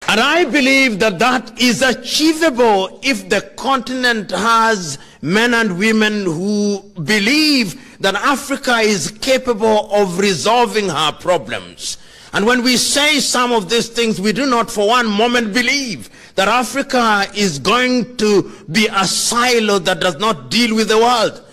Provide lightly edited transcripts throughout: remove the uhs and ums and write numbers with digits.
And I believe that that is achievable if the continent has men and women who believe that Africa is capable of resolving her problems. And when we say some of these things, we do not for one moment believe that Africa is going to be a silo that does not deal with the world.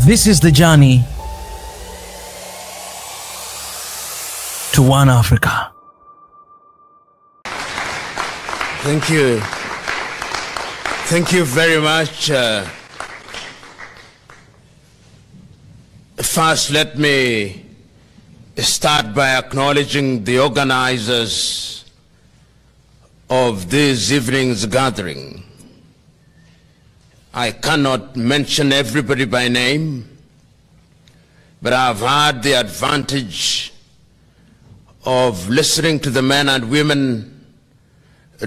This is the journey to one Africa. Thank you. Thank you very much. First, let me start by acknowledging the organizers of this evening's gathering. I cannot mention everybody by name, but I've had the advantage of listening to the men and women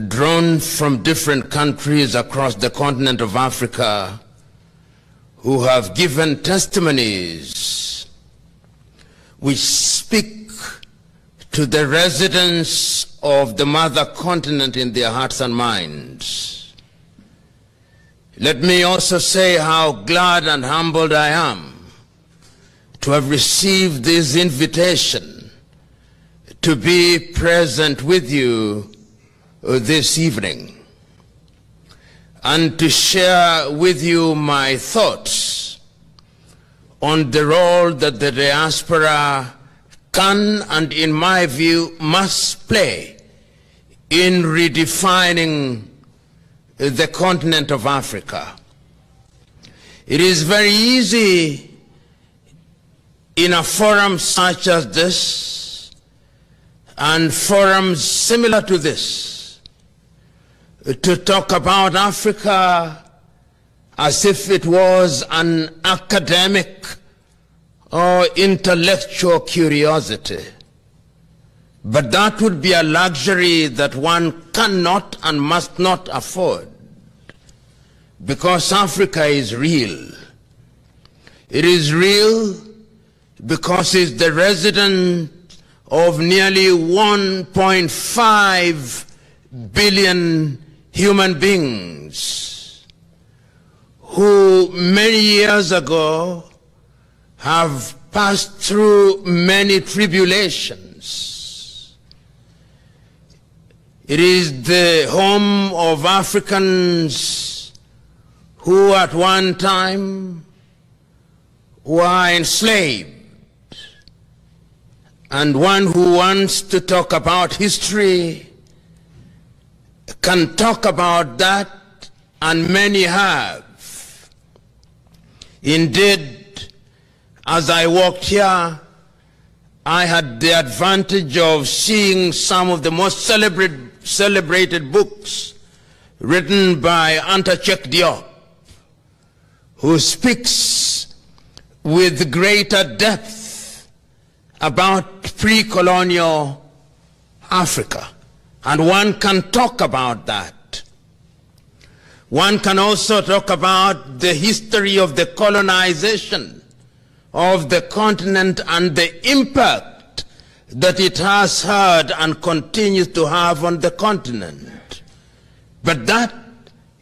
drawn from different countries across the continent of Africa who have given testimonies which speak to the residents of the mother continent in their hearts and minds. Let me also say how glad and humbled I am to have received this invitation to be present with you this evening and to share with you my thoughts on the role that the diaspora can and, in my view, must play in redefining the continent of Africa. It is very easy in a forum such as this and forums similar to this to talk about Africa as if it was an academic or intellectual curiosity. But that would be a luxury that one cannot and must not afford, because Africa is real. It is real because it's the resident of nearly 1.5 billion human beings who many years ago have passed through many tribulations. It is the home of Africans who at one time were enslaved. And one who wants to talk about history can talk about that, and many have. Indeed, as I walked here, I had the advantage of seeing some of the most celebrated books written by Anta Cheikh Diop, who speaks with greater depth about pre-colonial Africa. And one can talk about that. One can also talk about the history of the colonization of the continent and the impact that it has had and continues to have on the continent. But that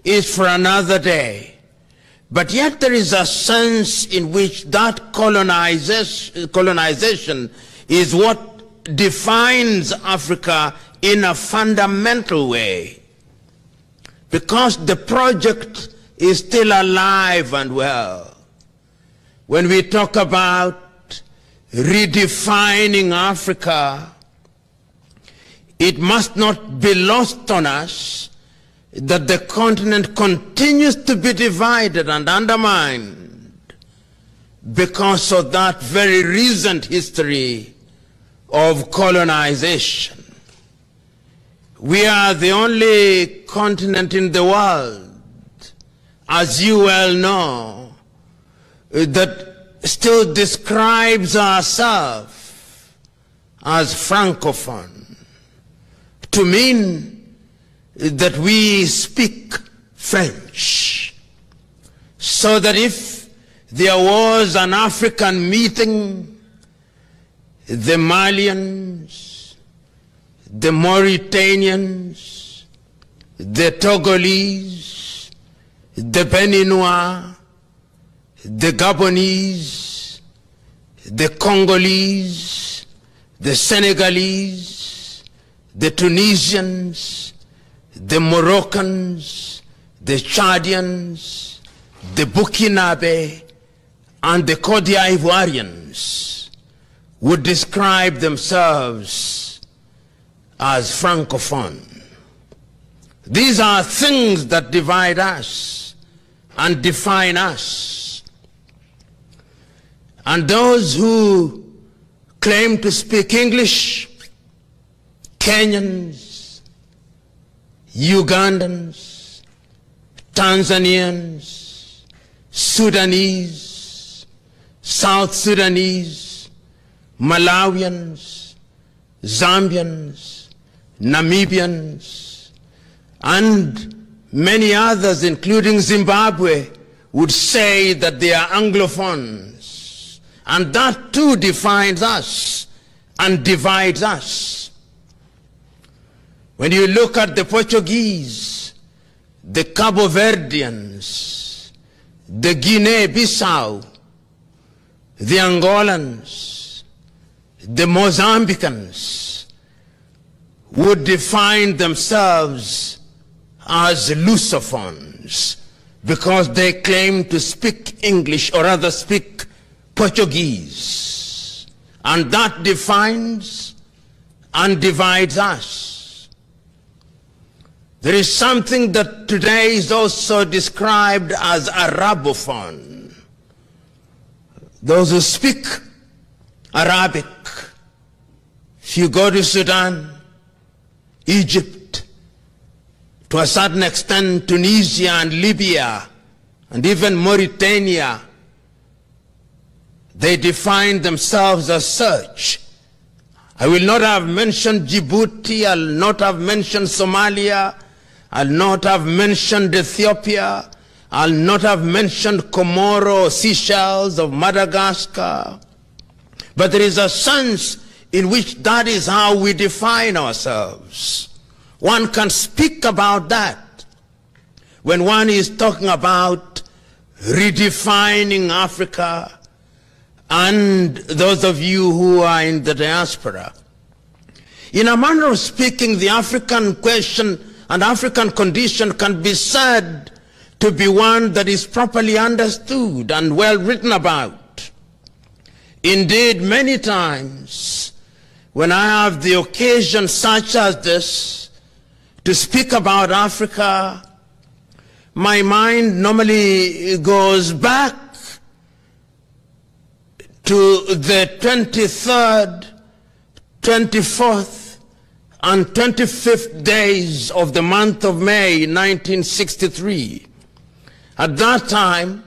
is for another day. But yet there is a sense in which that colonization is what defines Africa in a fundamental way, because the project is still alive and well. When we talk about redefining Africa, it must not be lost on us that the continent continues to be divided and undermined because of that very recent history of colonization. We are the only continent in the world, as you well know, that still describes ourselves as Francophone, to mean that we speak French. so that if there was an African meeting, the Malians, the Mauritanians, the Togolese, the Beninois, the Gabonese, the Congolese, the Senegalese, the Tunisians, the Moroccans, the Chadians, the Burkinabe, and the Côte d'Ivoirians would describe themselves as Francophone. These are things that divide us and define us. And those who claim to speak English, Kenyans, Ugandans, Tanzanians, Sudanese, South Sudanese, Malawians, Zambians, Namibians, and many others, including Zimbabwe, would say that they are Anglophones. And that too defines us and divides us. When you look at the Portuguese, the Cabo Verdeans, the Guinea-Bissau, the Angolans, the Mozambicans would define themselves as Lusophones because they claim to speak English, or rather speak Portuguese. And that defines and divides us. There is something that today is also described as Arabophone. Those who speak Arabic. If you go to Sudan, Egypt, to a certain extent Tunisia and Libya, and even Mauritania, they define themselves as such. I will not have mentioned Djibouti, I'll not have mentioned Somalia, I'll not have mentioned Ethiopia, I'll not have mentioned Comoro, Seychelles, of Madagascar. But there is a sense in which that is how we define ourselves. One can speak about that when one is talking about redefining Africa. And those of you who are in the diaspora, in a manner of speaking, the African question and African condition can be said to be one that is properly understood and well written about. Indeed, many times when I have the occasion such as this to speak about Africa, my mind normally goes back to the 23rd, 24th, and 25th days of the month of May 1963. At that time,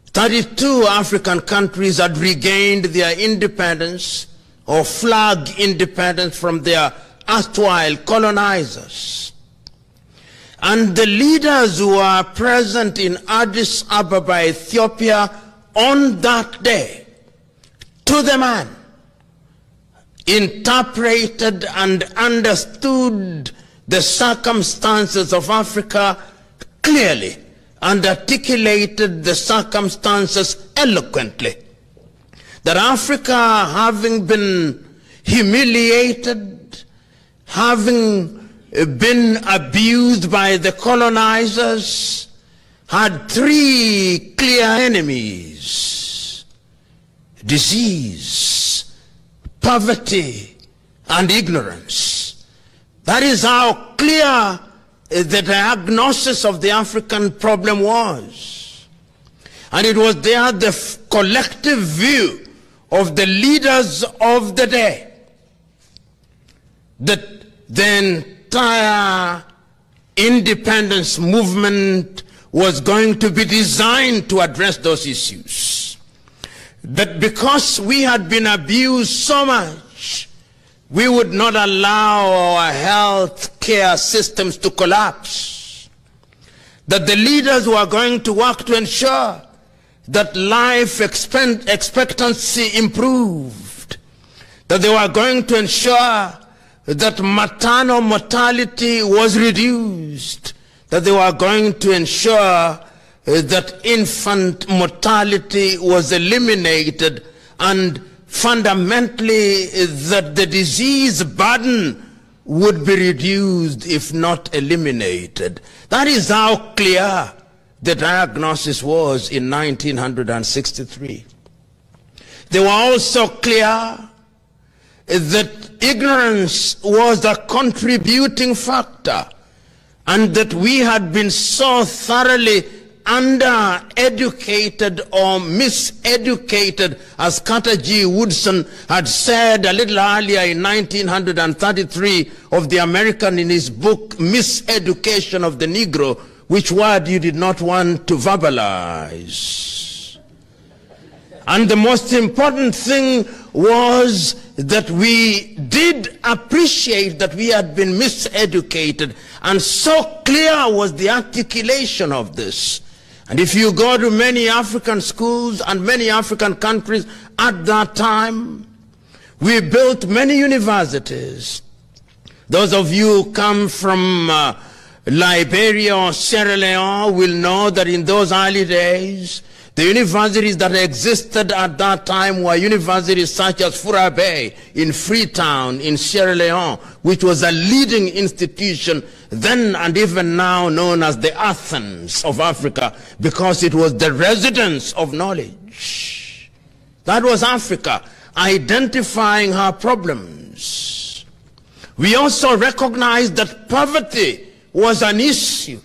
32 African countries had regained their independence or flag independence from their erstwhile colonizers. And the leaders who are present in Addis Ababa, Ethiopia, on that day, to the man, interpreted and understood the circumstances of Africa clearly and articulated the circumstances eloquently. That Africa, having been humiliated, having been abused by the colonizers, had three clear enemies: disease, poverty, and ignorance. That is how clear the diagnosis of the African problem was. And it was there the collective view of the leaders of the day that the entire independence movement was going to be designed to address those issues. That because we had been abused so much, we would not allow our health care systems to collapse. that the leaders were going to work to ensure that life expectancy improved, that they were going to ensure that maternal mortality was reduced, that they were going to ensure that infant mortality was eliminated, and fundamentally that the disease burden would be reduced if not eliminated. That is how clear the diagnosis was in 1963. They were also clear that ignorance was a contributing factor, and that we had been so thoroughly under-educated or miseducated, as Carter G. Woodson had said a little earlier in 1933 of the American in his book, Miseducation of the Negro, which word you did not want to verbalize. And the most important thing was that we did appreciate that we had been miseducated, and so clear was the articulation of this. And if you go to many African schools and many African countries at that time, we built many universities. Those of you who come from Liberia or Sierra Leone will know that in those early days, the universities that existed at that time were universities such as Fura Bay in Freetown in Sierra Leone, which was a leading institution then and even now known as the Athens of Africa, because it was the residence of knowledge. That was Africa, identifying her problems. We also recognized that poverty was an issue.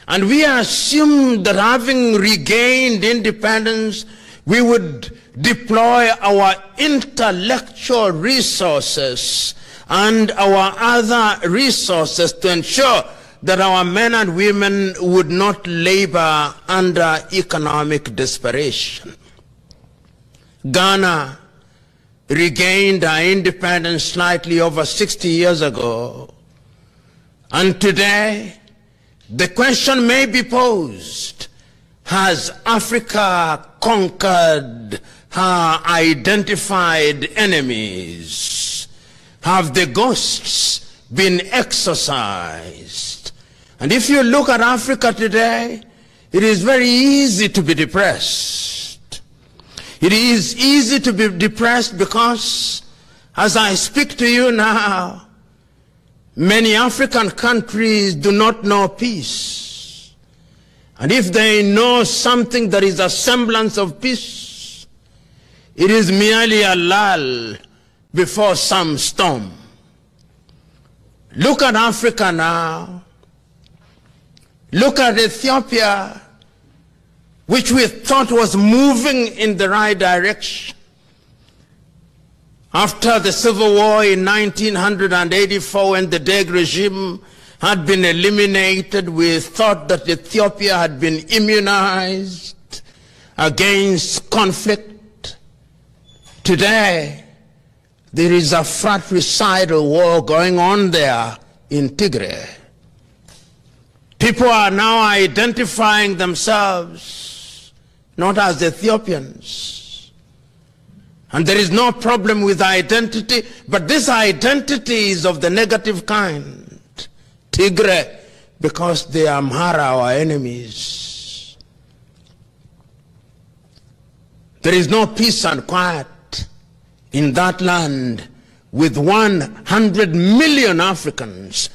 And we assumed that having regained independence, we would deploy our intellectual resources and our other resources to ensure that our men and women would not labor under economic desperation. Ghana regained our independence slightly over 60 years ago. And today, the question may be posed, has Africa conquered her identified enemies? Have the ghosts been exorcised? And if you look at Africa today, it is very easy to be depressed. It is easy to be depressed because, as I speak to you now, many African countries do not know peace. And if they know something that is a semblance of peace, it is merely a lull before some storm. Look at Africa now. Look at Ethiopia, which we thought was moving in the right direction. After the civil war in 1984, when the Derg regime had been eliminated, we thought that Ethiopia had been immunized against conflict. Today, there is a fratricidal war going on there in Tigray. People are now identifying themselves not as Ethiopians. And there is no problem with identity, but this identity is of the negative kind. Tigray, because they are Amhara, our enemies. There is no peace and quiet in that land with 100 million Africans,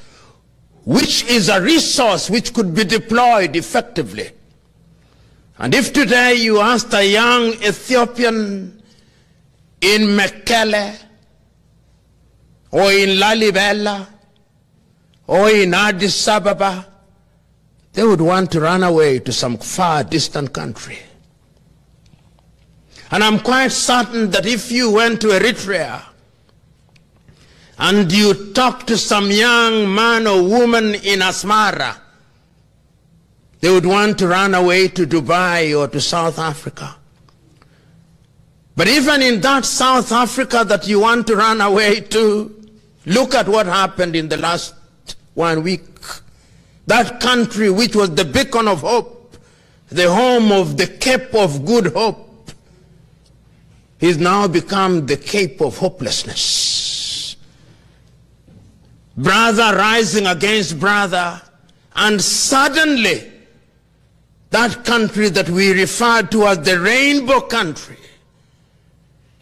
which is a resource which could be deployed effectively. And if today you asked a young Ethiopian in Mekelle, or in Lalibela, or in Addis Ababa, they would want to run away to some far distant country. And I'm quite certain that if you went to Eritrea and you talked to some young man or woman in Asmara, they would want to run away to Dubai or to South Africa. But even in that South Africa that you want to run away to, look at what happened in the last 1 week. That country which was the beacon of hope, the home of the Cape of Good Hope, is now become the Cape of hopelessness. Brother rising against brother, and suddenly that country that we refer to as the rainbow country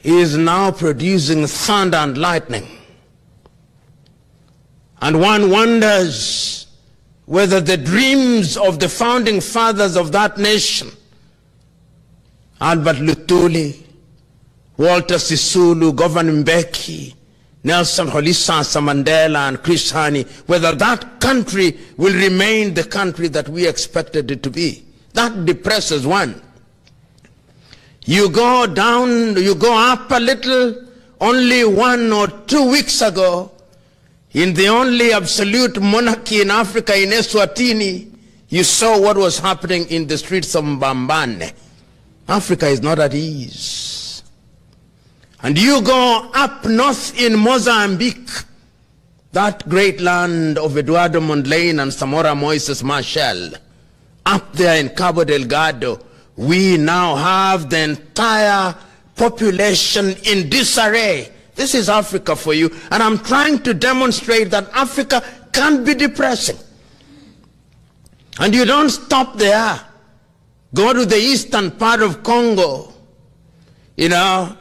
is now producing thunder and lightning. And one wonders whether the dreams of the founding fathers of that nation, Albert Lutuli, Walter Sisulu, Govan Mbeki, Nelson Rolihlahla Mandela, and Chris Hani, whether that country will remain the country that we expected it to be. That depresses one. You go down, you go up a little. Only 1 or 2 weeks ago, in the only absolute monarchy in Africa, in Eswatini, you saw what was happening in the streets of Mbambane. Africa is not at ease. And you go up north in Mozambique, that great land of Eduardo Mondlane and Samora Moises Machel. Up there in Cabo Delgado, we now have the entire population in disarray. This is Africa for you. And I'm trying to demonstrate that Africa can be depressing. And you don't stop there. Go to the eastern part of Congo. You know,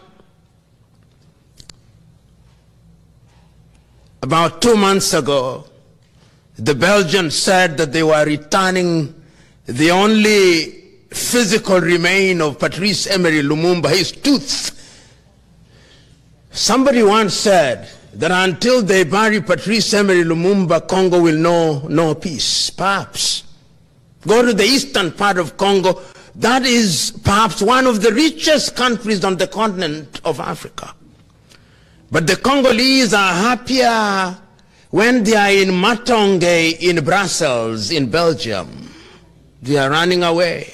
about 2 months ago, the Belgians said that they were returning the only physical remain of Patrice Emery Lumumba, his tooth. Somebody once said that until they bury Patrice Emery Lumumba, Congo will know no peace. Perhaps. Go to the eastern part of Congo. That is perhaps one of the richest countries on the continent of Africa. But the Congolese are happier when they are in Matonge in Brussels, in Belgium. They are running away.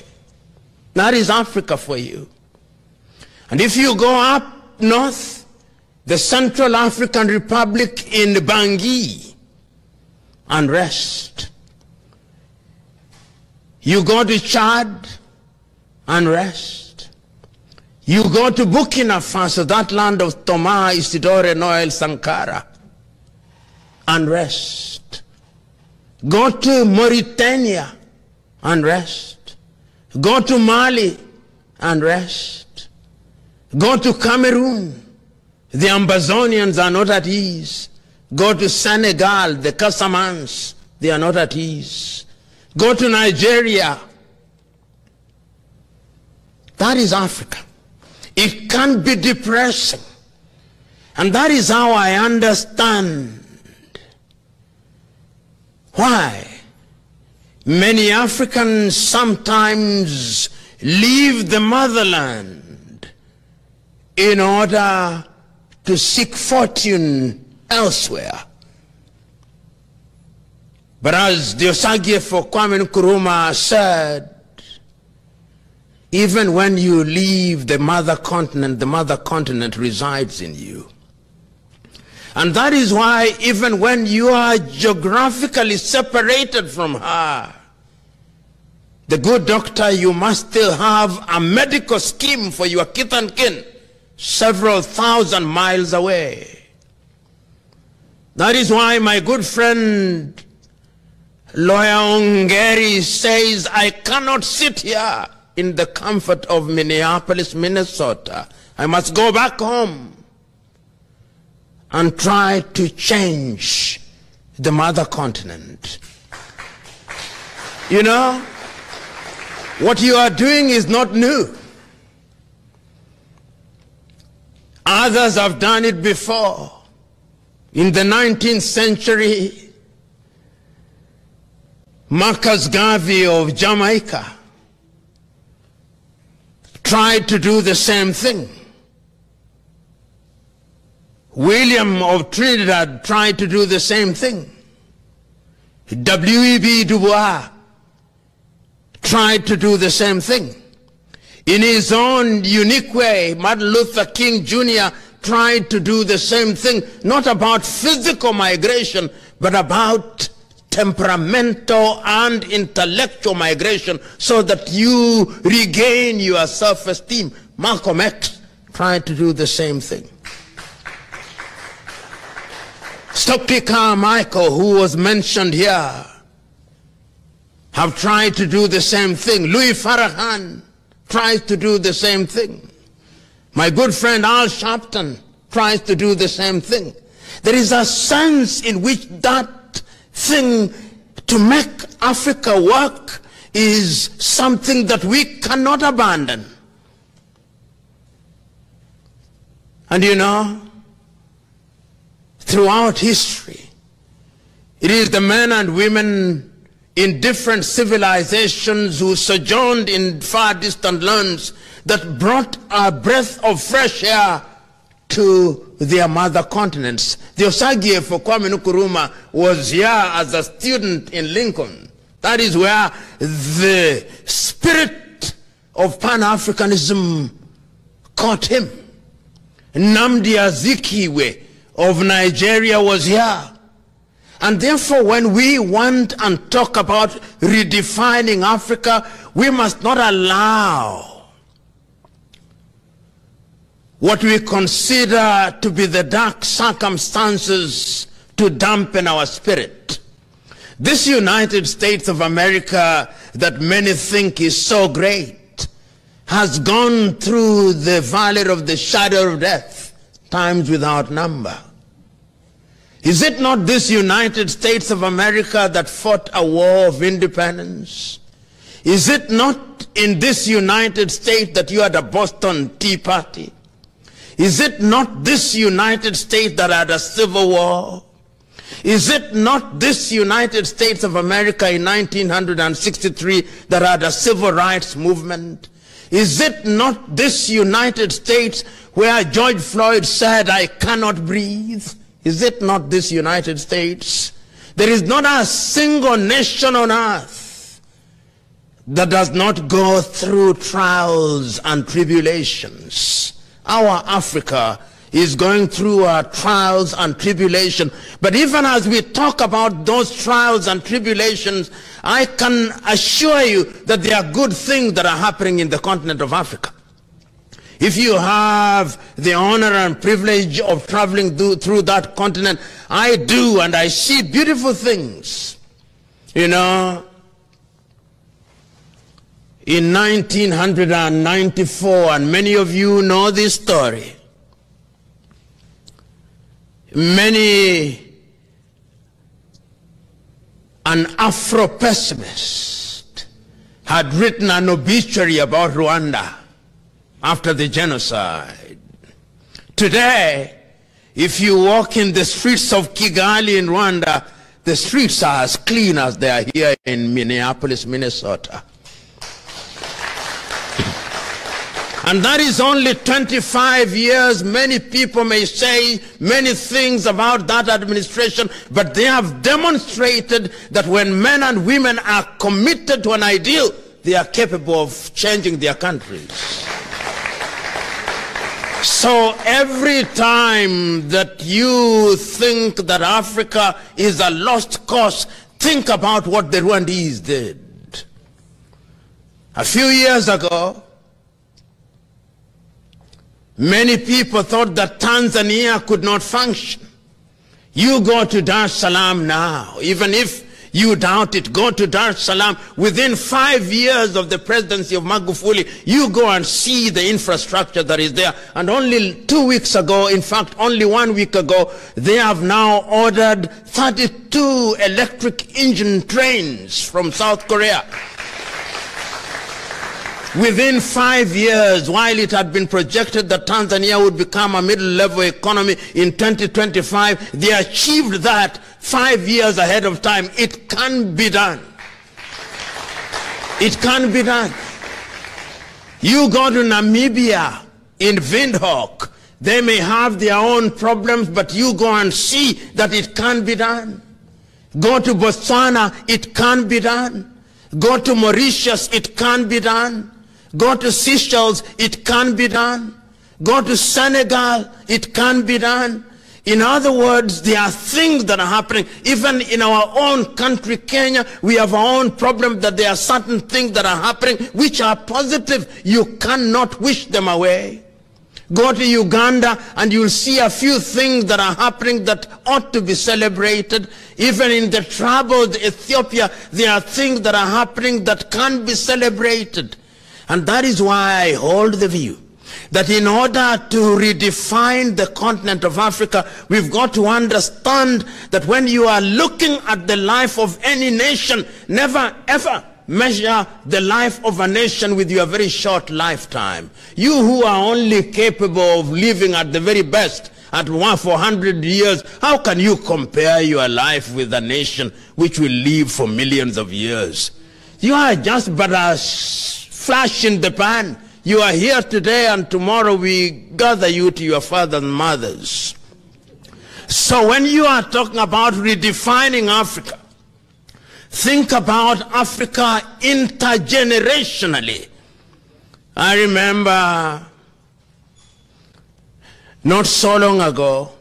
That is Africa for you. And if you go up north, the Central African Republic in Bangui, unrest. You go to Chad, unrest. You go to Burkina Faso, that land of Thomas Isidore Noel Sankara, unrest. Go to Mauritania, unrest. Go to Mali, unrest. Go to Cameroon, the Ambazonians are not at ease. Go to Senegal, the Casamance, they are not at ease. Go to Nigeria. That is Africa. It can be depressing. And that is how I understand why many Africans sometimes leave the motherland in order to seek fortune elsewhere. But as the Osagyefo Kwame Nkrumah said, even when you leave the mother continent resides in you. And that is why even when you are geographically separated from her, the good doctor, you must still have a medical scheme for your kith and kin several thousand miles away. That is why my good friend Lawyer Ongeri says, I cannot sit here in the comfort of Minneapolis, Minnesota. I must go back home and try to change the mother continent. You know, what you are doing is not new. Others have done it before. In the 19th century, Marcus Garvey of Jamaica tried to do the same thing. William of Trinidad tried to do the same thing. W.E.B. Du Bois tried to do the same thing. In his own unique way, Martin Luther King Jr. tried to do the same thing, not about physical migration, but about temperamental and intellectual migration so that you regain your self-esteem. Malcolm X tried to do the same thing. Stokely Carmichael, who was mentioned here, have tried to do the same thing. Louis Farrakhan tries to do the same thing. My good friend Al Sharpton tries to do the same thing. There is a sense in which that thing to make Africa work is something that we cannot abandon. And you know, throughout history, it is the men and women in different civilizations who sojourned in far distant lands that brought a breath of fresh air to their mother continents. The Osagie for Kwame Nkrumah was here as a student in Lincoln. That is where the spirit of Pan-Africanism caught him. Nnamdi Azikiwe of Nigeria was here. And therefore, when we want and talk about redefining Africa, we must not allow what we consider to be the dark circumstances to dampen our spirit. This United States of America that many think is so great has gone through the valley of the shadow of death times without number. Is it not this United States of America that fought a war of independence? Is it not in this United States that you had a Boston Tea Party? Is it not this United States that had a civil war? Is it not this United States of America in 1963 that had a civil rights movement? Is it not this United States where George Floyd said, "I cannot breathe"? Is it not this United States? There is not a single nation on earth that does not go through trials and tribulations. Our Africa is going through trials and tribulation. But even as we talk about those trials and tribulations, I can assure you that there are good things that are happening in the continent of Africa. If you have the honor and privilege of traveling through that continent, I do, and I see beautiful things. You know, in 1994, and many of you know this story, an Afro-pessimist had written an obituary about Rwanda after the genocide. Today, if you walk in the streets of Kigali in Rwanda, the streets are as clean as they are here in Minneapolis, Minnesota. And that is only 25 years. Many people may say many things about that administration, but they have demonstrated that when men and women are committed to an ideal, they are capable of changing their countries. So every time that you think that Africa is a lost cause, think about what the Rwandese did. A few years ago, many people thought that Tanzania could not function. You go to Dar es Salaam now, even if you doubt it, go to Dar es Salaam. Within 5 years of the presidency of Magufuli, you go and see the infrastructure that is there. And only 2 weeks ago, in fact, only 1 week ago, they have now ordered 32 electric engine trains from South Korea. Within 5 years, while it had been projected that Tanzania would become a middle-level economy in 2025, they achieved that 5 years ahead of time. It can be done. It can be done. You go to Namibia in Windhoek, they may have their own problems, but you go and see that it can be done. Go to Botswana, it can be done. Go to Mauritius, it can be done. Go to Seychelles, it can be done. Go to Senegal, it can be done. In other words, there are things that are happening. Even in our own country, Kenya, we have our own problem that there are certain things that are happening which are positive. You cannot wish them away. Go to Uganda and you'll see a few things that are happening that ought to be celebrated. Even in the troubled Ethiopia, there are things that are happening that can be celebrated. And that is why I hold the view that in order to redefine the continent of Africa, we've got to understand that when you are looking at the life of any nation, never ever measure the life of a nation with your very short lifetime. You who are only capable of living at the very best at 400 years, how can you compare your life with a nation which will live for millions of years? You are just but a flash in the pan. You are here today and tomorrow we gather you to your fathers and mothers. So when you are talking about redefining Africa, think about Africa intergenerationally. I remember not so long ago,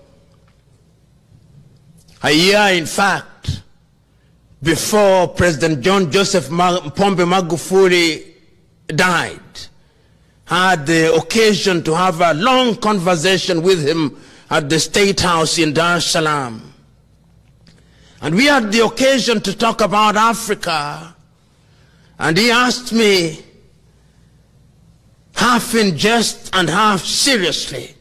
a year in fact, before President John Joseph Pombe Magufuli died, had the occasion to have a long conversation with him at the State House in Dar es Salaam. And we had the occasion to talk about Africa. And he asked me, half in jest and half seriously,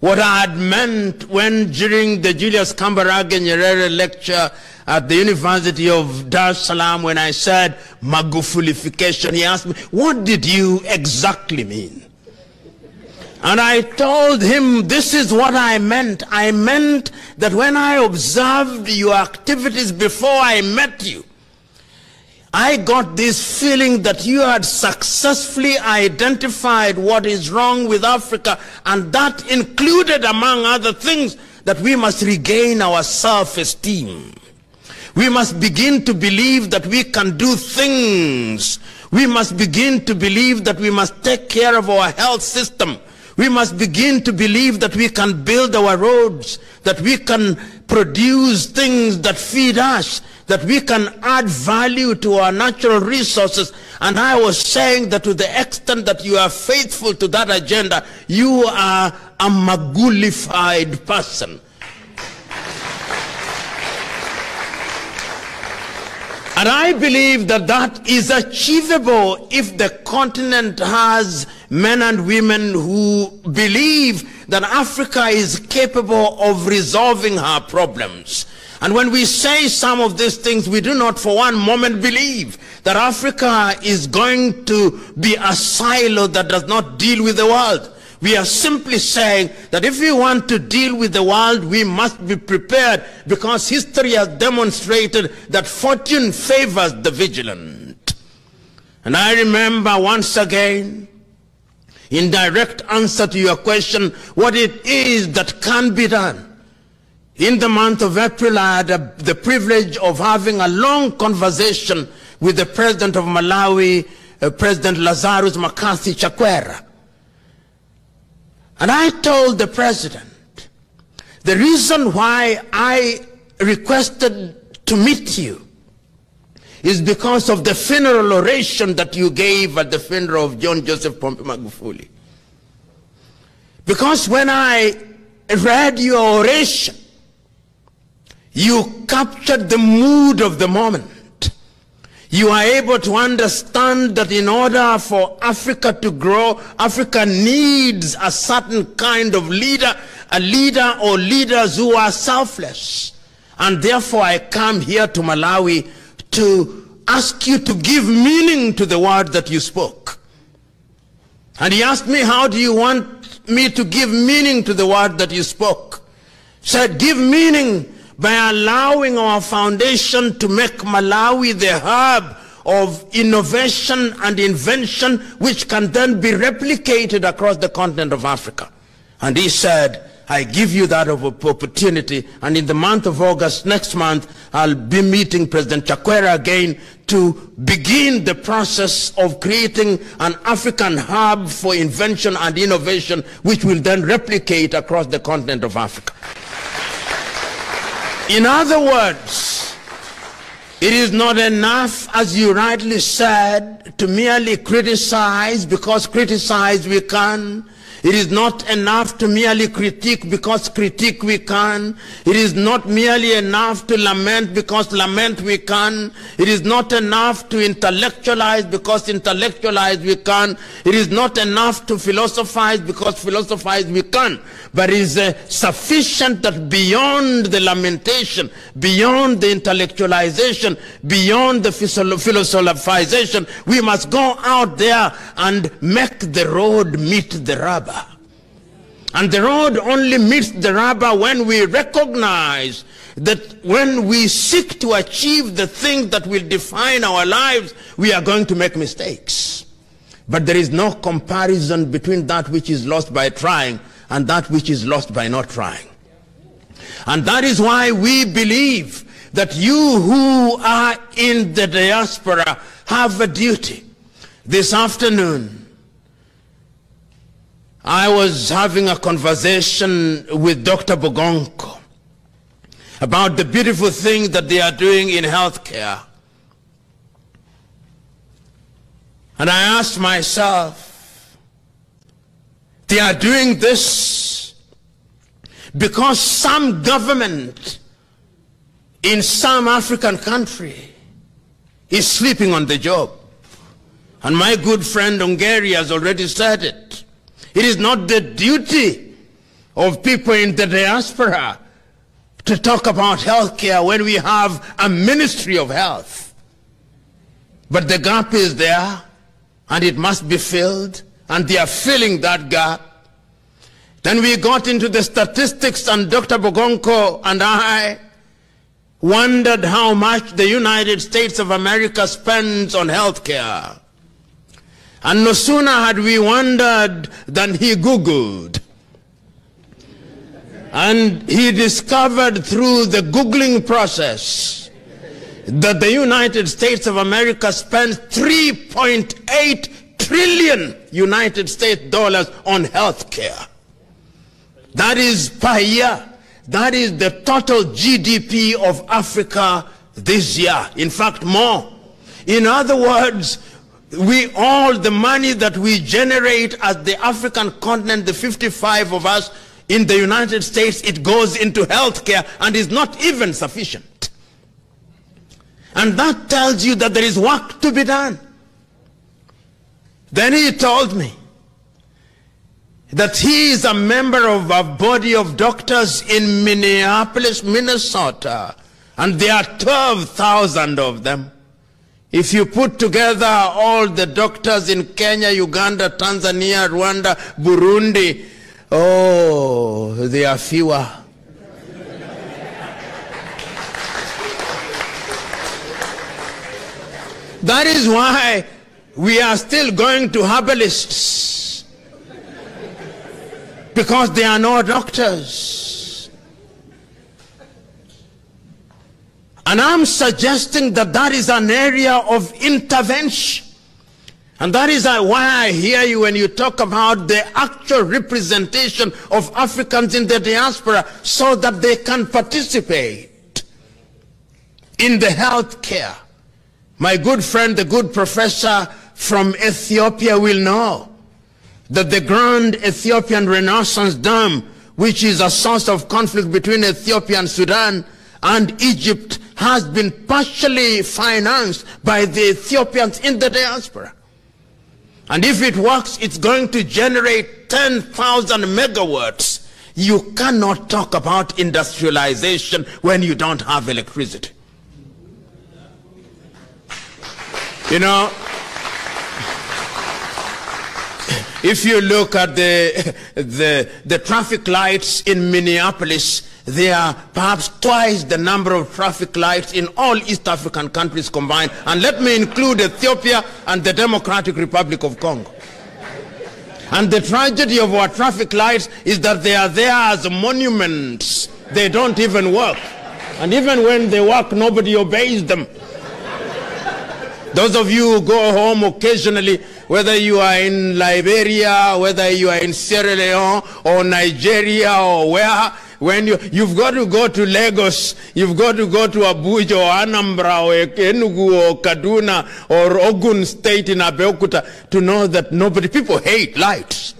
what I had meant when during the Julius Kambarage Nyerere lecture at the University of Dar es Salaam, when I said Magufulification, he asked me, what did you exactly mean? And I told him, this is what I meant. I meant that when I observed your activities before I met you, I got this feeling that you had successfully identified what is wrong with Africa, and that included, among other things, that we must regain our self-esteem. We must begin to believe that we can do things. We must begin to believe that we must take care of our health system. We must begin to believe that we can build our roads, that we can produce things that feed us, that we can add value to our natural resources. And I was saying that to the extent that you are faithful to that agenda, you are a Magulified person. And I believe that that is achievable if the continent has men and women who believe that Africa is capable of resolving her problems. And when we say some of these things, we do not for one moment believe that Africa is going to be a silo that does not deal with the world. We are simply saying that if we want to deal with the world, we must be prepared, because history has demonstrated that fortune favors the vigilant. And I remember once again, in direct answer to your question, what it is that can be done. In the month of April, I had the privilege of having a long conversation with the President of Malawi, President Lazarus Makathi Chakwera. And I told the President, the reason why I requested to meet you is because of the funeral oration that you gave at the funeral of John Joseph Pombe Magufuli. Because when I read your oration, you captured the mood of the moment. You are able to understand that in order for Africa to grow, Africa needs a certain kind of leader, a leader or leaders who are selfless. And therefore I come here to Malawi to ask you to give meaning to the word that you spoke. And he asked me, how do you want me to give meaning to the word that you spoke? Said, give meaning by allowing our foundation to make Malawi the hub of innovation and invention, which can then be replicated across the continent of Africa. And he said, I give you that opportunity, and in the month of August, next month, I'll be meeting President Chakwera again to begin the process of creating an African hub for invention and innovation, which will then replicate across the continent of Africa. In other words, it is not enough, as you rightly said, to merely criticize because criticize we can. It is not enough to merely critique because critique we can. It is not merely enough to lament because lament we can. It is not enough to intellectualize because intellectualize we can. It is not enough to philosophize because philosophize we can. But it is sufficient that beyond the lamentation, beyond the intellectualization, beyond the philosophization, we must go out there and make the road meet the rubber. And the road only meets the rubber when we recognize that when we seek to achieve the things that will define our lives, we are going to make mistakes. But there is no comparison between that which is lost by trying and that which is lost by not trying. And that is why we believe that you who are in the diaspora have a duty. This afternoon, I was having a conversation with Dr. Bogonko about the beautiful things that they are doing in healthcare. And I asked myself, they are doing this because some government in some African country is sleeping on the job. And my good friend Hungary has already said it. It is not the duty of people in the diaspora to talk about healthcare when we have a ministry of health. But the gap is there, and it must be filled, and they are filling that gap. Then we got into the statistics, and Dr. Bogonko and I wondered how much the United States of America spends on healthcare. And no sooner had we wondered than he Googled. And he discovered through the Googling process that the United States of America spends $3.8 trillion United States dollars on health care. That is per year. That is the total GDP of Africa this year. In fact, more. In other words, all the money that we generate as the African continent, the 55 of us in the United States, it goes into healthcare and is not even sufficient. And that tells you that there is work to be done. Then he told me that he is a member of a body of doctors in Minneapolis, Minnesota, and there are 12,000 of them. If you put together all the doctors in Kenya, Uganda, Tanzania, Rwanda, Burundi, oh, they are fewer. That is why we are still going to herbalists, because there are no doctors. And I'm suggesting that that is an area of intervention. And that is why I hear you when you talk about the actual representation of Africans in the diaspora so that they can participate in the health care. My good friend, the good professor from Ethiopia will know that the Grand Ethiopian Renaissance Dam, which is a source of conflict between Ethiopia and Sudan and Egypt, has been partially financed by the Ethiopians in the diaspora. And if it works, it's going to generate 10,000 megawatts. You cannot talk about industrialization when you don't have electricity. You know, if you look at the traffic lights in Minneapolis, there are perhaps twice the number of traffic lights in all East African countries combined. And let me include Ethiopia and the Democratic Republic of Congo. And the tragedy of our traffic lights is that they are there as monuments. They don't even work. And even when they work, nobody obeys them. Those of you who go home occasionally, whether you are in Liberia, whether you are in Sierra Leone or Nigeria or where, when you've got to go to Lagos, you've got to go to Abuja or Anambra or Enugu or Kaduna or Ogun State in Abeokuta to know that people hate lights.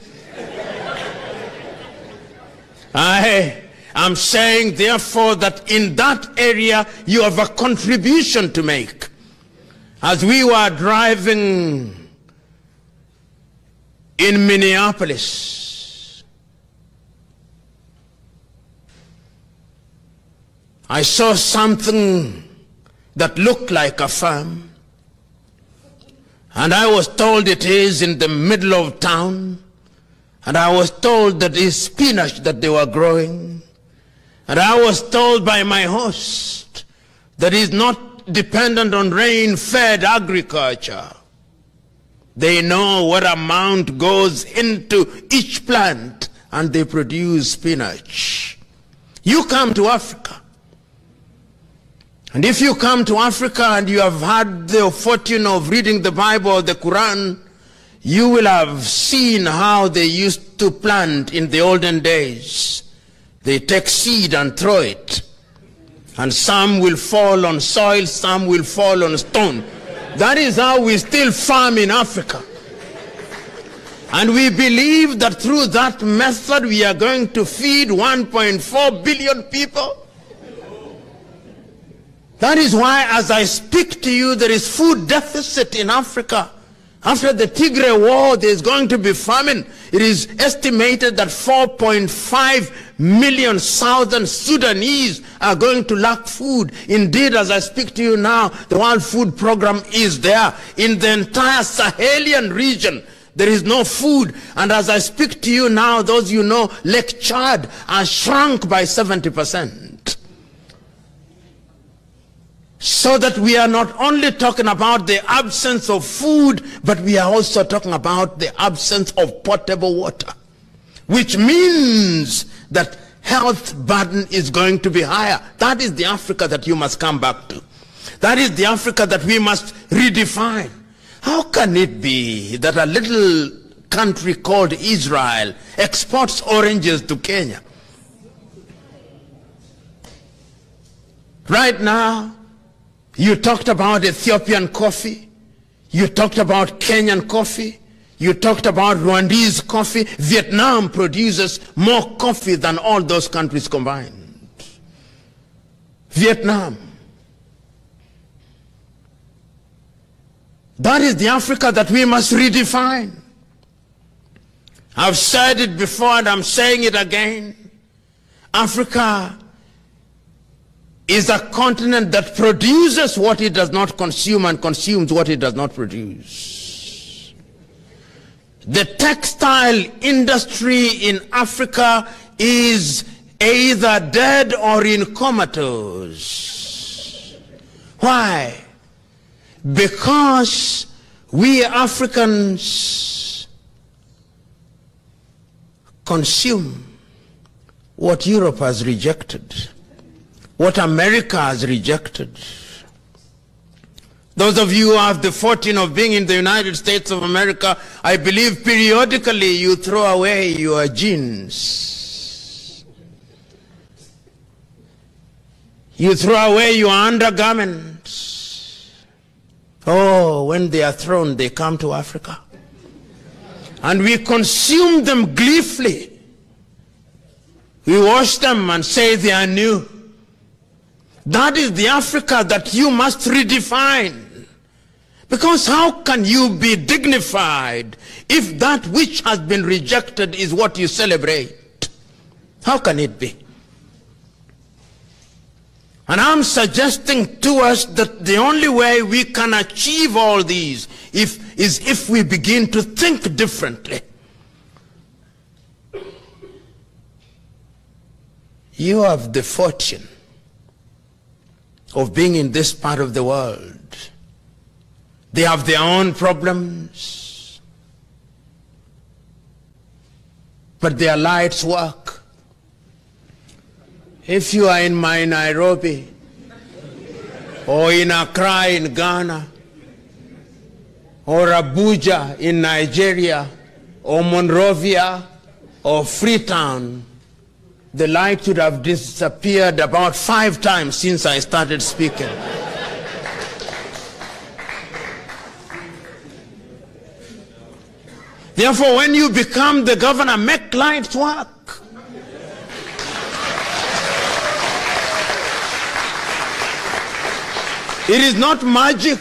I'm saying, therefore, that in that area you have a contribution to make. As we were driving in Minneapolis, I saw something that looked like a farm, and I was told it is in the middle of town, and I was told that it's spinach that they were growing. And I was told by my host that is not dependent on rain-fed agriculture. They know what amount goes into each plant and they produce spinach. You come to Africa. And if you come to Africa and you have had the fortune of reading the Bible or the Quran, you will have seen how they used to plant in the olden days. They take seed and throw it. And some will fall on soil, some will fall on stone. That is how we still farm in Africa. And we believe that through that method we are going to feed 1.4 billion people. That is why, as I speak to you, there is food deficit in Africa. After the Tigray war, there is going to be famine. It is estimated that 4.5 million southern Sudanese are going to lack food. Indeed, as I speak to you now, the World Food Program is there. In the entire Sahelian region, there is no food. And as I speak to you now, those you know, Lake Chad are shrunk by 70%. So that we are not only talking about the absence of food, but we are also talking about the absence of potable water, which means that health burden is going to be higher. That is the Africa that you must come back to. That is the Africa that we must redefine. How can it be that a little country called Israel exports oranges to Kenya? Right now, you talked about Ethiopian coffee. You talked about Kenyan coffee. You talked about Rwandese coffee. Vietnam produces more coffee than all those countries combined. Vietnam. That is the Africa that we must redefine. I've said it before and I'm saying it again. Africa is a continent that produces what it does not consume and consumes what it does not produce. The textile industry in Africa is either dead or in comatose. Why? Because we Africans consume what Europe has rejected, what America has rejected. Those of you who have the fortune of being in the United States of America, I believe periodically you throw away your jeans. You throw away your undergarments. Oh, when they are thrown, they come to Africa. And we consume them gleefully. We wash them and say they are new. That is the Africa that you must redefine. Because how can you be dignified if that which has been rejected is what you celebrate? How can it be? And I'm suggesting to us that the only way we can achieve all these is if we begin to think differently. You have the fortune of being in this part of the world. They have their own problems, but their lights work. If you are in my Nairobi, or in Accra in Ghana, or Abuja in Nigeria, or Monrovia, or Freetown, the light would have disappeared about 5 times since I started speaking. Therefore, when you become the governor, make lights work. It is not magic.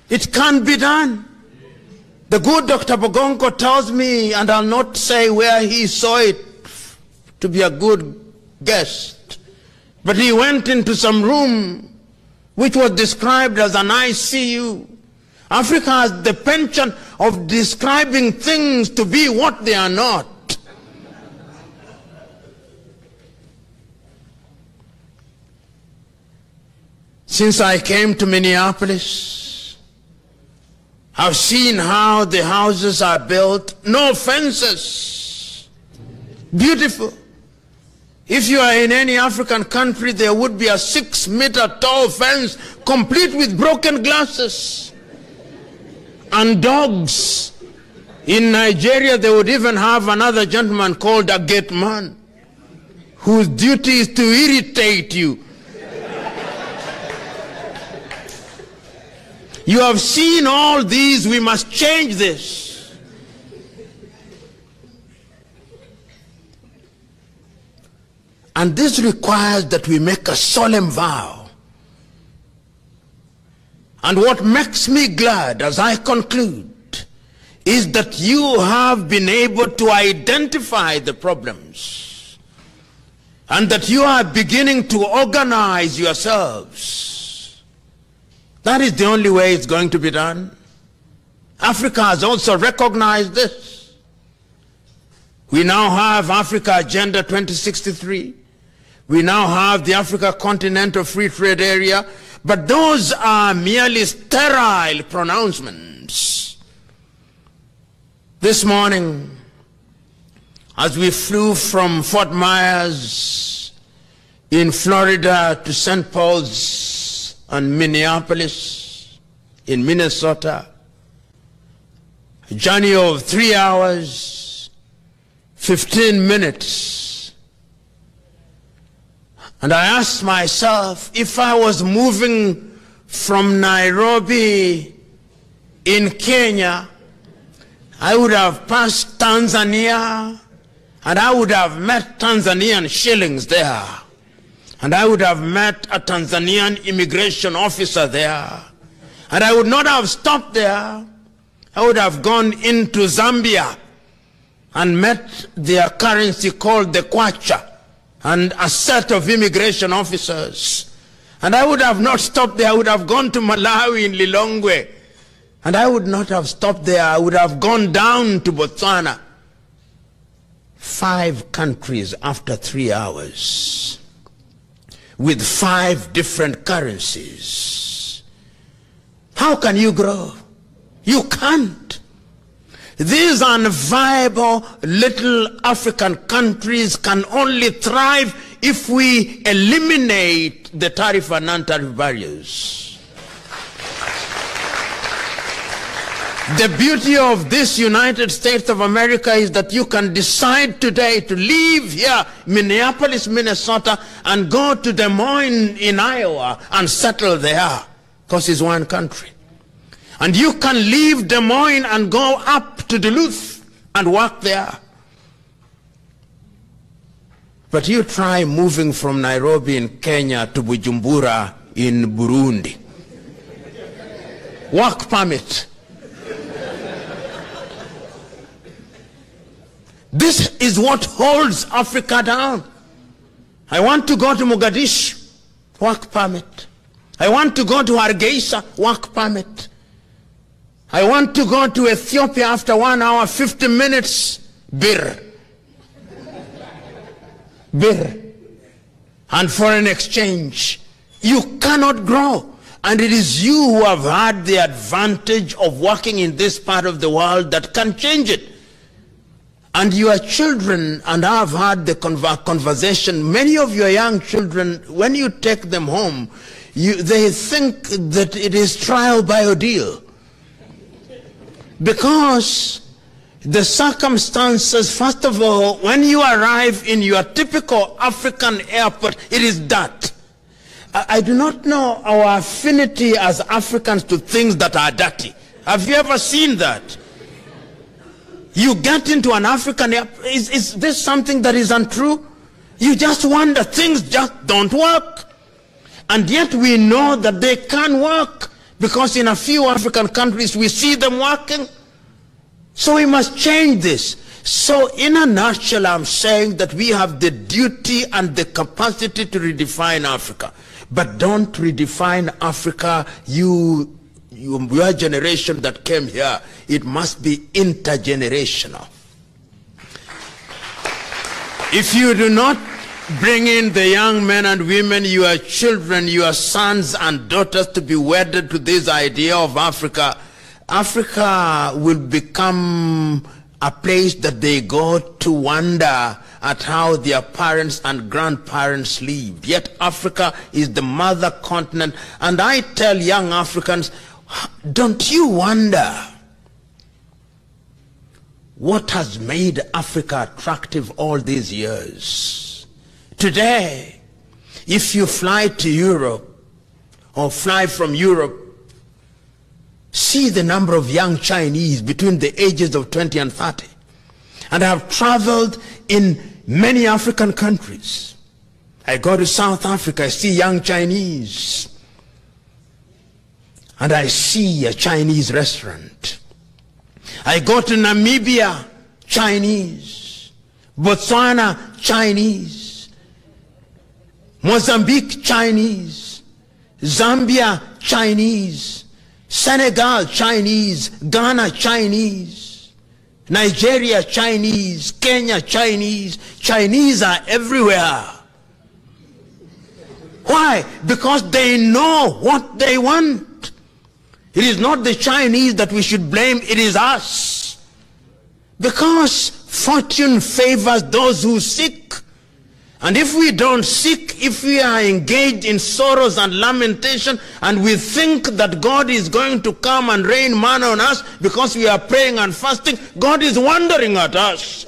It can be done. The good Dr. Bogonko tells me, and I'll not say where he saw it to be a good guest, but he went into some room which was described as an ICU. Africa has the penchant of describing things to be what they are not. Since I came to Minneapolis, I've seen how the houses are built, no fences, beautiful. If you are in any African country, there would be a 6-meter tall fence complete with broken glasses and dogs. In Nigeria, they would even have another gentleman called a gate man, whose duty is to irritate you. You have seen all these, we must change this. And this requires that we make a solemn vow. And what makes me glad as I conclude is that you have been able to identify the problems and that you are beginning to organize yourselves. That is the only way it's going to be done. Africa has also recognized this. We now have Africa Agenda 2063. We now have the Africa Continental Free Trade Area. But those are merely sterile pronouncements. This morning, as we flew from Fort Myers in Florida to St. Paul's and Minneapolis in Minnesota, a journey of 3 hours, 15 minutes. And I asked myself, if I was moving from Nairobi in Kenya, I would have passed Tanzania, and I would have met Tanzanian shillings there. And I would have met a Tanzanian immigration officer there. And I would not have stopped there. I would have gone into Zambia and met their currency called the kwacha and a set of immigration officers. And I would have not stopped there. I would have gone to Malawi in Lilongwe. And I would not have stopped there. I would have gone down to Botswana. 5 countries after 3 hours, with 5 different currencies. How can you grow? You can't. These unviable little African countries can only thrive if we eliminate the tariff and non-tariff barriers. The beauty of this United States of America is that you can decide today to leave here, Minneapolis, Minnesota, and go to Des Moines in Iowa and settle there, because it's one country. And you can leave Des Moines and go up to Duluth and work there. But you try moving from Nairobi in Kenya to Bujumbura in Burundi. Work permit. This is what holds Africa down. I want to go to Mogadishu, work permit. I want to go to Hargeisa, work permit. I want to go to Ethiopia after 1 hour, 50 minutes, birr. Birr. And foreign exchange. You cannot grow. And it is you who have had the advantage of working in this part of the world that can change it. And your children, and I've had the conversation, many of your young children, when you take them home, they think that it is trial by ordeal. Because The circumstances, first of all, when you arrive in your typical African airport, it is dirt. I do not know our affinity as Africans to things that are dirty. Have you ever seen that? You get into an African airport, is this something that is untrue? You just wonder, things just don't work. And yet we know that they can work, because in a few African countries we see them working. So we must change this. So in a nutshell, I'm saying that we have the duty and the capacity to redefine Africa. But don't redefine Africa, your generation that came here. It must be intergenerational. If you do not bring in the young men and women, your children, your sons and daughters, to be wedded to this idea of Africa, Africa will become a place that they go to wonder at how their parents and grandparents lived. Yet Africa is the mother continent. And I tell young Africans, don't you wonder what has made Africa attractive all these years? Today, if you fly to Europe or fly from Europe, see the number of young Chinese between the ages of 20 and 30. And I have traveled in many African countries. I go to South Africa, I see young Chinese. And I see a Chinese restaurant. I go to Namibia, Chinese. Botswana, Chinese. Mozambique, Chinese. Zambia, Chinese. Senegal, Chinese. Ghana, Chinese. Nigeria, Chinese. Kenya, Chinese. Chinese are everywhere. Why? Because they know what they want. It is not the Chinese that we should blame, it is us. Because fortune favors those who seek. And if we don't seek, if we are engaged in sorrows and lamentation, and we think that God is going to come and rain manna on us because we are praying and fasting, God is wondering at us.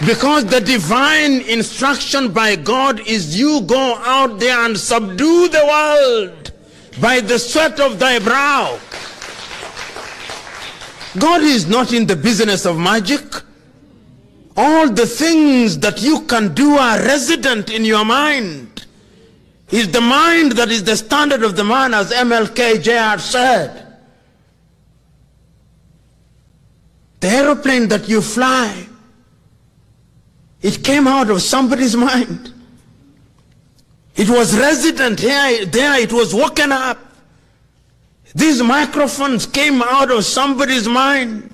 Because the divine instruction by God is, you go out there and subdue the world by the sweat of thy brow. God is not in the business of magic. All the things that you can do are resident in your mind. It's the mind that is the standard of the man, as MLK Jr. said. The aeroplane that you fly, it came out of somebody's mind. It was resident here, there, it was woken up. These microphones came out of somebody's mind.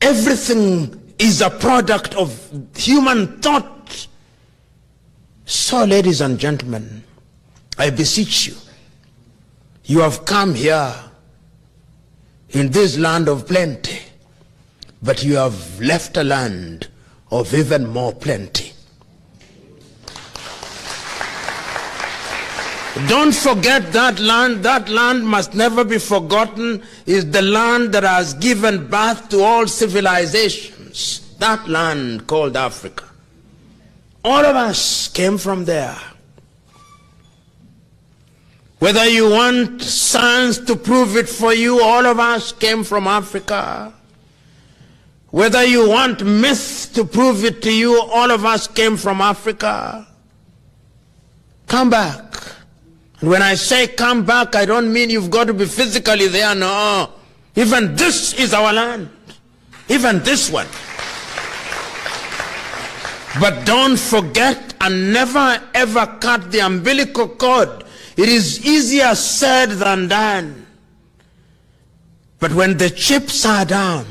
Everything is a product of human thought. So, ladies and gentlemen, I beseech you, you have come here in this land of plenty, but you have left a land of even more plenty. Don't forget that land. That land must never be forgotten. Is the land that has given birth to all civilizations. That land called Africa. All of us came from there. Whether you want science to prove it for you, all of us came from Africa. Whether you want myth to prove it to you, all of us came from Africa. Come back. And when I say come back, I don't mean you've got to be physically there, no. Even this is our land. Even this one. But don't forget and never ever cut the umbilical cord. It is easier said than done. But when the chips are down,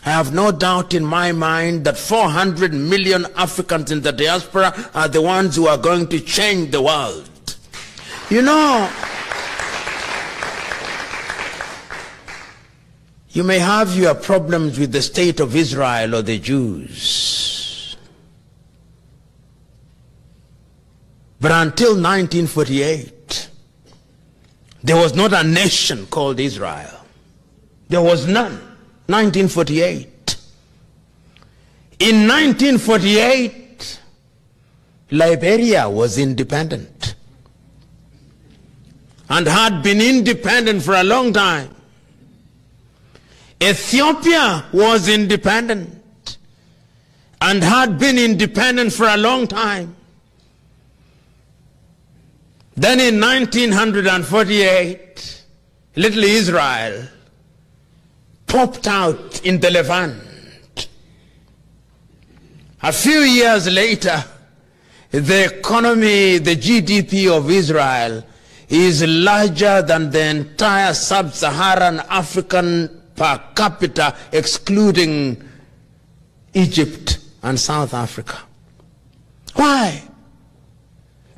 I have no doubt in my mind that 400 million Africans in the diaspora are the ones who are going to change the world. You know, you may have your problems with the state of Israel or the Jews. But until 1948, There was not a nation called Israel. There was none. 1948. In 1948, Liberia was independent and had been independent for a long time. Ethiopia was independent and had been independent for a long time. Then in 1948, little Israel popped out in the Levant. A few years later, the economy, the GDP of Israel is larger than the entire sub-Saharan African per capita, excluding Egypt and South Africa. Why?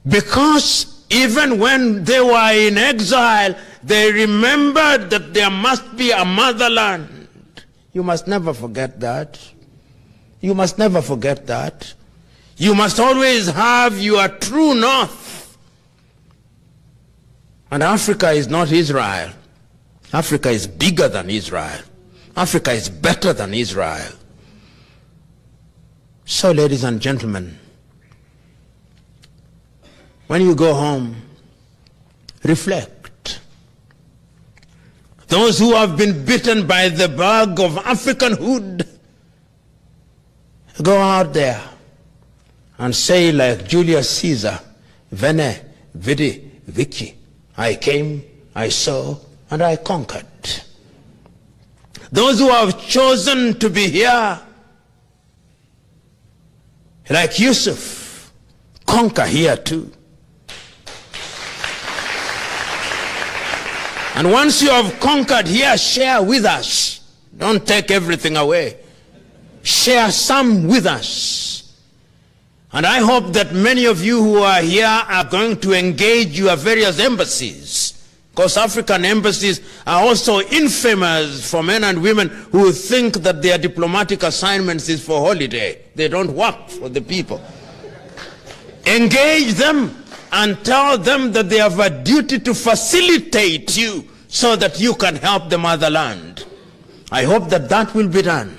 Because even when they were in exile, they remembered that there must be a motherland. You must never forget that. You must never forget that. You must always have your true north. And Africa is not Israel. Africa is bigger than Israel. Africa is better than Israel. So, ladies and gentlemen, when you go home, reflect. Those who have been bitten by the bug of Africanhood, go out there and say like Julius Caesar, Vene, Vidi, Vici, I came, I saw, and I conquered. Those who have chosen to be here, like Yusuf, conquer here too. And once you have conquered here, share with us. Don't take everything away. Share some with us. And I hope that many of you who are here are going to engage your various embassies. Because African embassies are also infamous for men and women who think that their diplomatic assignments is for holiday. They don't work for the people. Engage them and tell them that they have a duty to facilitate you so that you can help the motherland. I hope that that will be done,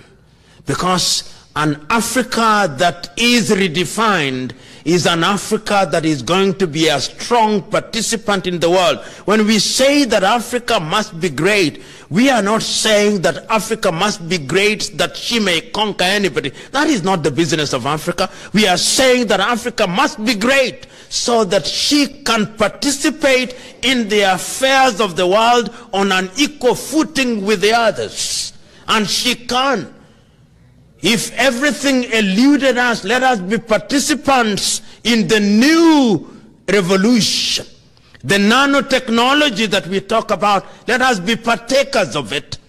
because an Africa that is redefined is an Africa that is going to be a strong participant in the world. When we say that Africa must be great, we are not saying that Africa must be great that she may conquer anybody. That is not the business of Africa. We are saying that Africa must be great so that she can participate in the affairs of the world on an equal footing with the others. And she can. If everything eluded us, let us be participants in the new revolution. The nanotechnology that we talk about, let us be partakers of it.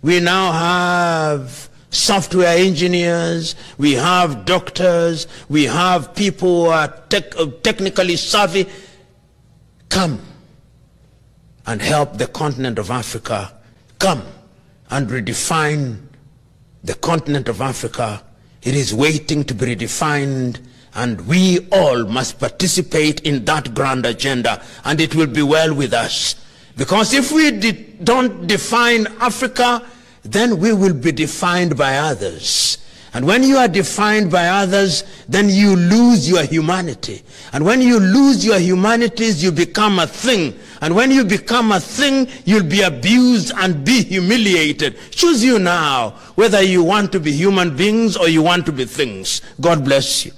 We now have software engineers, we have doctors, we have people who are technically savvy. Come and help the continent of Africa. Come and redefine the continent of Africa. It is waiting to be redefined, and we all must participate in that grand agenda, and it will be well with us. Because if we don't define Africa, then we will be defined by others. And when you are defined by others, then you lose your humanity. And when you lose your humanities, you become a thing. And when you become a thing, you'll be abused and be humiliated. Choose you now, whether you want to be human beings or you want to be things. God bless you.